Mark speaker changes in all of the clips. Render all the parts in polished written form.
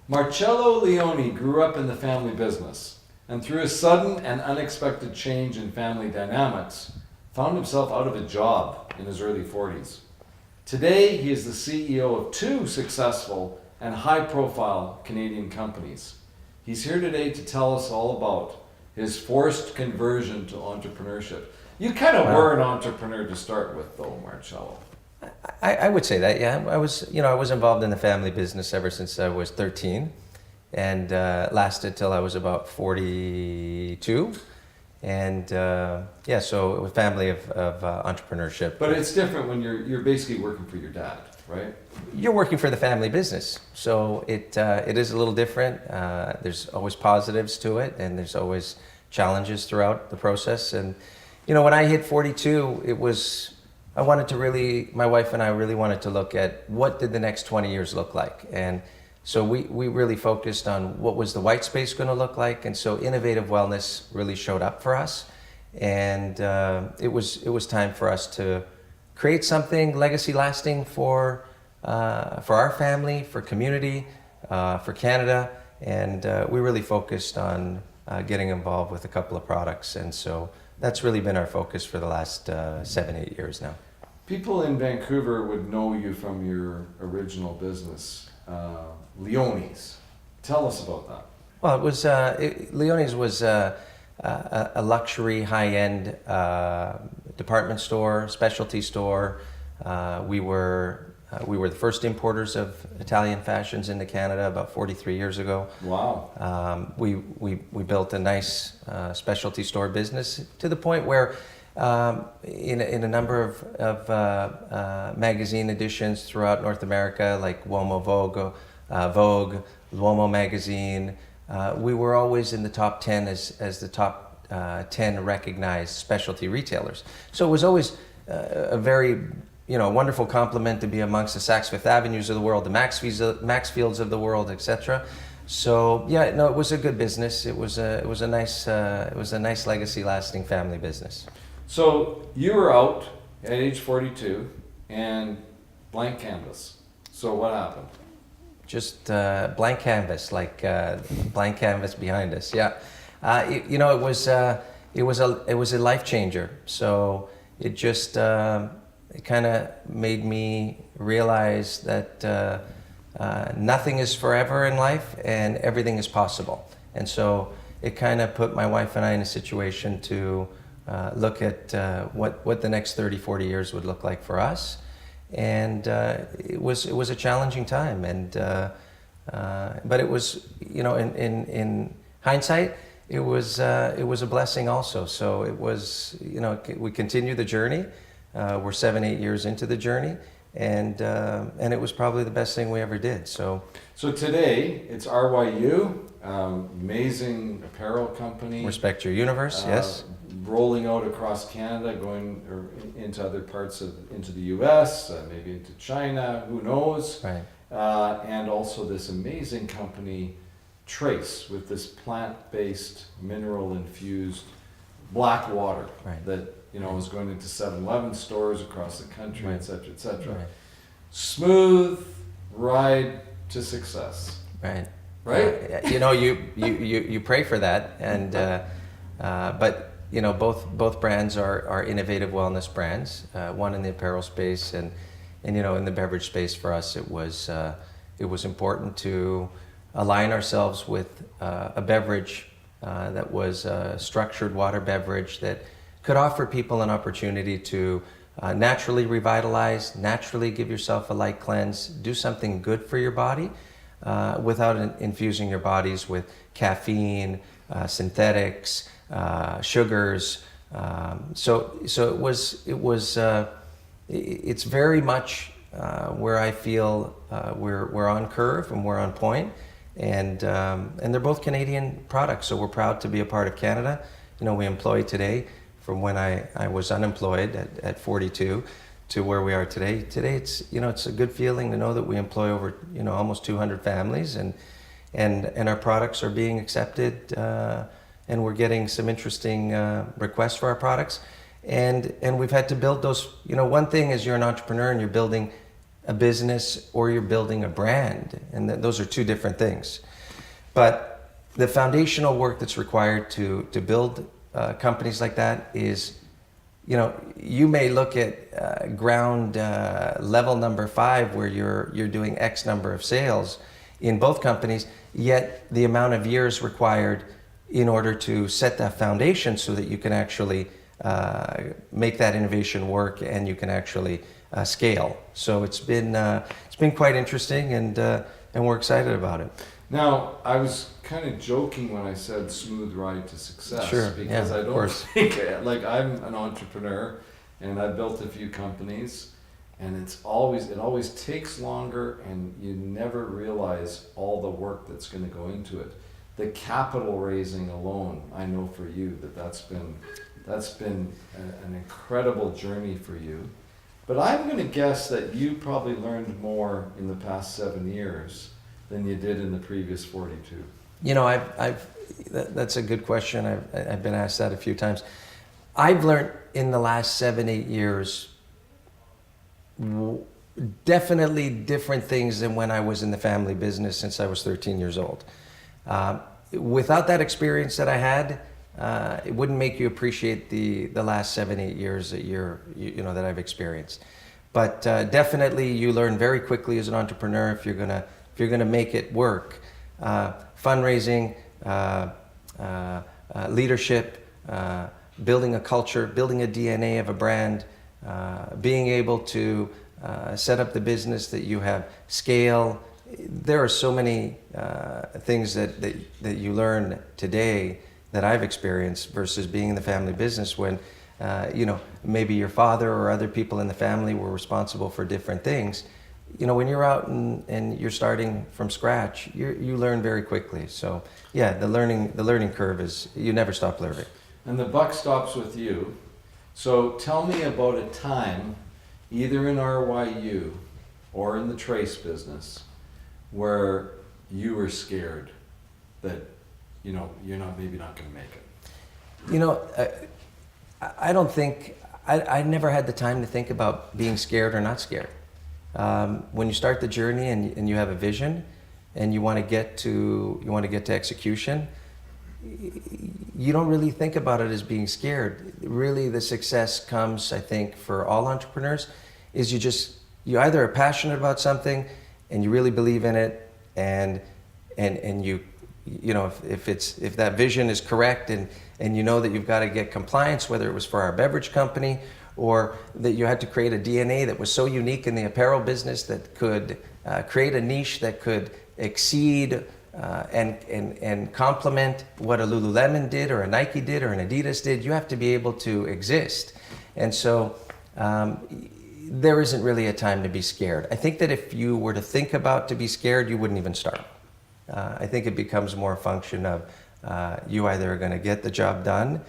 Speaker 1: Marcello Leone grew up in the family business, and through a sudden and unexpected change in family dynamics, found himself out of a job in his early 40s. Today, he is the CEO of two successful and high-profile Canadian companies. He's here today to tell us all about his forced conversion to entrepreneurship. You kind of were an entrepreneur to start with, though, Marcello.
Speaker 2: I would say that, yeah. I was involved in the family business ever since I was 13, and lasted till I was about 42. And yeah, so a family of entrepreneurship.
Speaker 1: But it's different when you're basically working for your dad, right?
Speaker 2: You're working for the family business, so it is a little different. There's always positives to it, and there's always challenges throughout the process. And when I hit 42, my wife and I really wanted to look at what did the next 20 years look like. And so we really focused on what was the white space going to look like. And so innovative wellness really showed up for us. And it was time for us to create something legacy lasting for our family, for community, for Canada. And we really focused on getting involved with a couple of products. And so that's really been our focus for the last 7-8 years now.
Speaker 1: People in Vancouver would know you from your original business, Leone's. Tell us about that.
Speaker 2: Well, Leone's was a luxury, high-end department store, specialty store. We were the first importers of Italian fashions into Canada about 43 years ago.
Speaker 1: Wow.
Speaker 2: We built a nice specialty store business to the point where in a number of magazine editions throughout North America, like Vogue, L'Uomo magazine, we were always in the top 10 as the top 10 recognized specialty retailers. So it was always a very wonderful compliment to be amongst the Saks Fifth Avenues of the world, the Maxfields of the world, etc. So yeah, no, it was a good business. It was a nice legacy-lasting family business.
Speaker 1: So you were out at age 42 and blank canvas. So what happened?
Speaker 2: Just blank canvas, like blank canvas behind us. Yeah, it was a life changer. So it just it kind of made me realize that nothing is forever in life and everything is possible. And so it kind of put my wife and I in a situation to look at what the next 30, 40 years would look like for us. And it was a challenging time, and but it was, in hindsight, it was a blessing also. So it was, we continue the journey. We're 7-8 years into the journey, and it was probably the best thing we ever did. So
Speaker 1: today it's RYU, amazing apparel company.
Speaker 2: Respect Your Universe, yes.
Speaker 1: Rolling out across Canada, going into other parts into the U.S., maybe into China, who knows?
Speaker 2: Right.
Speaker 1: And also this amazing company, Trace, with this plant-based, mineral-infused black water,
Speaker 2: right,
Speaker 1: that is going into 7-Eleven stores across the country,
Speaker 2: right,
Speaker 1: etc., etc.
Speaker 2: Right.
Speaker 1: Smooth ride to success.
Speaker 2: Right.
Speaker 1: Right.
Speaker 2: You pray for that, and but both brands are innovative wellness brands. One in the apparel space, and in the beverage space. For us, it was important to align ourselves with a beverage that was a structured water beverage that could offer people an opportunity to naturally revitalize, naturally give yourself a light cleanse, do something good for your body without infusing your bodies with caffeine, synthetics, sugars. So it's very much where I feel we're on curve and we're on point, and they're both Canadian products. So we're proud to be a part of Canada. We employ today, from when I was unemployed at 42 to where we are today. Today it's a good feeling to know that we employ over almost 200 families, and our products are being accepted, and we're getting some interesting requests for our products, and we've had to build those. One thing is you're an entrepreneur and you're building a business or you're building a brand, and those are two different things. But the foundational work that's required to build companies like that is, you know, you may look at ground level number 5 where you're doing X number of sales in both companies, yet the amount of years required in order to set that foundation so that you can actually make that innovation work and you can actually scale. So it's been quite interesting, and we're excited about it.
Speaker 1: Now, I was kind of joking when I said smooth ride to success.
Speaker 2: Sure,
Speaker 1: Because
Speaker 2: yeah,
Speaker 1: I
Speaker 2: of
Speaker 1: don't
Speaker 2: course.
Speaker 1: think, like, I'm an entrepreneur and I've built a few companies, and it always takes longer, and you never realize all the work that's going to go into it. The capital raising alone, I know for you that's been an incredible journey for you. But I'm going to guess that you probably learned more in the past 7 years than you did in the previous 42.
Speaker 2: You know, that's a good question. I've been asked that a few times. I've learned in the last 7-8 years definitely different things than when I was in the family business since I was 13 years old. Without that experience that I had, it wouldn't make you appreciate the last 7-8 years that that I've experienced. But definitely, you learn very quickly as an entrepreneur if you're gonna make it work. Fundraising, leadership, building a culture, building a DNA of a brand, being able to set up the business that you have, scale. There are so many things that you learn today that I've experienced versus being in the family business when, maybe your father or other people in the family were responsible for different things. You know, when you're out and you're starting from scratch, you learn very quickly. So yeah, the learning curve is, you never stop learning.
Speaker 1: And the buck stops with you. So tell me about a time, either in RYU or in the trace business, where you were scared that, you're maybe not going to make it.
Speaker 2: I don't think, I never had the time to think about being scared or not scared. When you start the journey and you have a vision and you want to get to execution, you don't really think about it as being scared. Really, the success comes, I think, for all entrepreneurs, is you either are passionate about something and you really believe in it, and if that vision is correct, and you know that you've got to get compliance, whether it was for our beverage company or that you had to create a DNA that was so unique in the apparel business that could create a niche that could exceed and complement what a Lululemon did or a Nike did or an Adidas did. You have to be able to exist. And so there isn't really a time to be scared. I think that if you were to think about to be scared, you wouldn't even start. I think it becomes more a function of you either are going to get the job done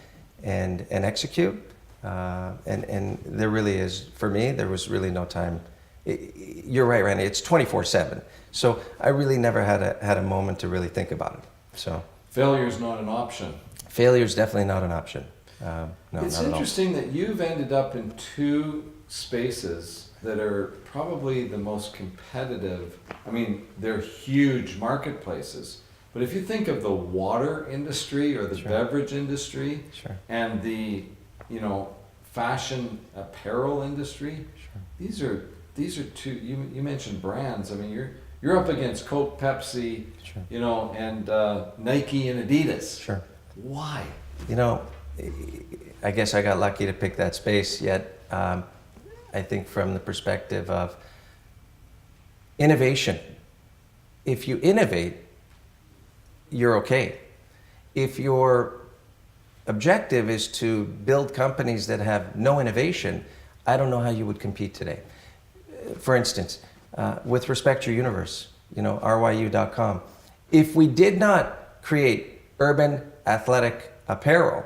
Speaker 2: and execute. And there really is, for me, there was really no time. You're right, Randy, it's 24/7. So I really never had a moment to really think about it. So
Speaker 1: Failure's not an option.
Speaker 2: Failure's definitely not an option. No,
Speaker 1: it's
Speaker 2: not
Speaker 1: interesting that you've ended up in two spaces that are probably the most competitive. I mean, they're huge marketplaces. But if you think of the water industry or the
Speaker 2: Sure.
Speaker 1: beverage industry
Speaker 2: Sure.
Speaker 1: and the, fashion apparel industry,
Speaker 2: Sure.
Speaker 1: these are two. You mentioned brands. I mean, you're up against Coke, Pepsi,
Speaker 2: Sure.
Speaker 1: and Nike and Adidas.
Speaker 2: Sure.
Speaker 1: Why?
Speaker 2: I guess I got lucky to pick that space, yet I think from the perspective of innovation, if you innovate, you're okay. If your objective is to build companies that have no innovation, I don't know how you would compete today. For instance, with respect to your universe, RYU.com, if we did not create urban athletic apparel,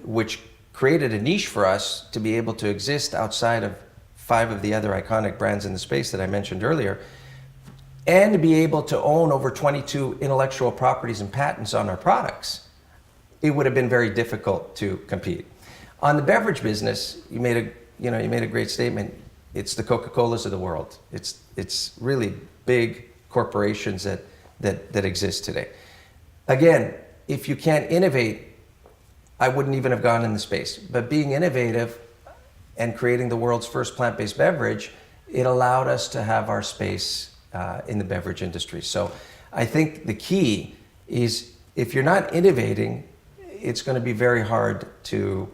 Speaker 2: which created a niche for us to be able to exist outside of 5 of the other iconic brands in the space that I mentioned earlier, and to be able to own over 22 intellectual properties and patents on our products, it would have been very difficult to compete. On the beverage business, you made a great statement. it's the Coca-Colas of the world. It's really big corporations that exist today. Again, if you can't innovate, I wouldn't even have gone in the space. But being innovative and creating the world's first plant-based beverage, it allowed us to have our space in the beverage industry. So I think the key is if you're not innovating, it's going to be very hard to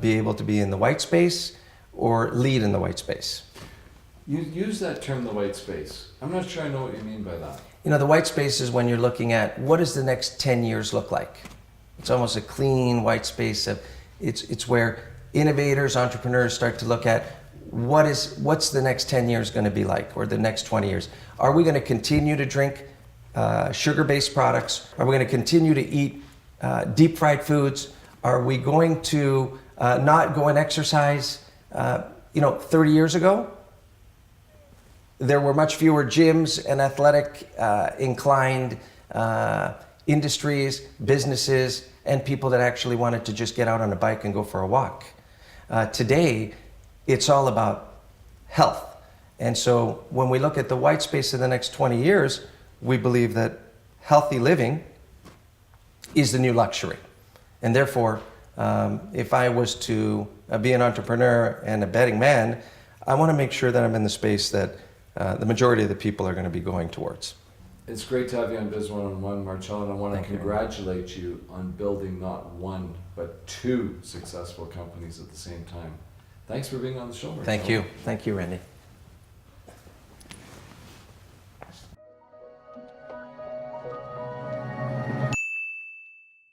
Speaker 2: be able to be in the white space or lead in the white space.
Speaker 1: You use that term, the white space. I'm not sure I know what you mean by that.
Speaker 2: You know, the white space is when you're looking at what does the next 10 years look like? It's almost a clean white space. It's where innovators, entrepreneurs start to look at what's the next 10 years going to be like, or the next 20 years. Are we going to continue to drink sugar-based products? Are we going to continue to eat deep-fried foods? Are we going to not go and exercise? 30 years ago, there were much fewer gyms and athletic inclined industries, businesses, and people that actually wanted to just get out on a bike and go for a walk. Today, it's all about health. And so when we look at the white space in the next 20 years, we believe that healthy living is the new luxury. And therefore, if I was to be an entrepreneur and a betting man, I want to make sure that I'm in the space that the majority of the people are going to be going towards.
Speaker 1: It's great to have you on Biz 101, Marcello, and I want to
Speaker 2: Thank you.
Speaker 1: congratulate you on building not one, but two successful companies at the same time. Thanks for being on the show, Marcello.
Speaker 2: Thank you. Thank you, Randy.